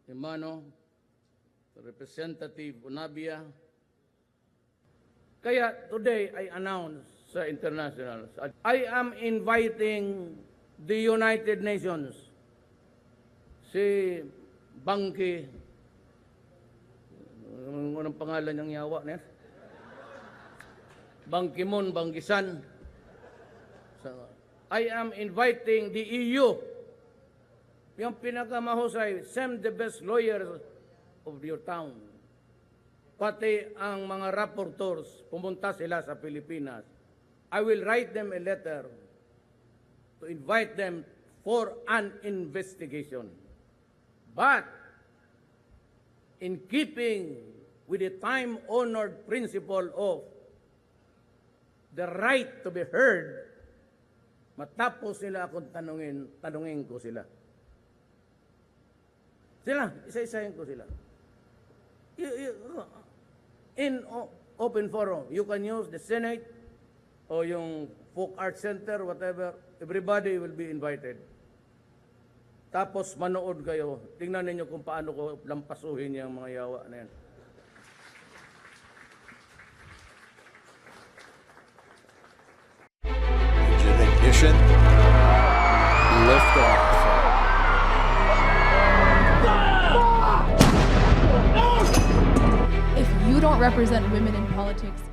Himano, Representative Unabia. Kaya today I announce sa international, I am inviting the United Nations, si Ban Ki, anong pangalan niyang yawa niya? Ban Ki-moon, Ban Ki-san. So, I am inviting the EU, yung pinakamahusay, send the best lawyers of your town. Pati ang mga rapporteurs, pumunta sila sa Pilipinas. I will write them a letter to invite them for an investigation. But, in keeping with the time-honored principle of the right to be heard, matapos nila akong tanungin ko sila. Isa-isahin ko sila. In open forum, you can use the Senate o yung Folk Art Center, whatever. Everybody will be invited. Tapos manood kayo. Tingnan ninyo kung paano ko lampasuhin yung mga yawa na yan. Engine ignition. Lift off. If you don't represent women in politics,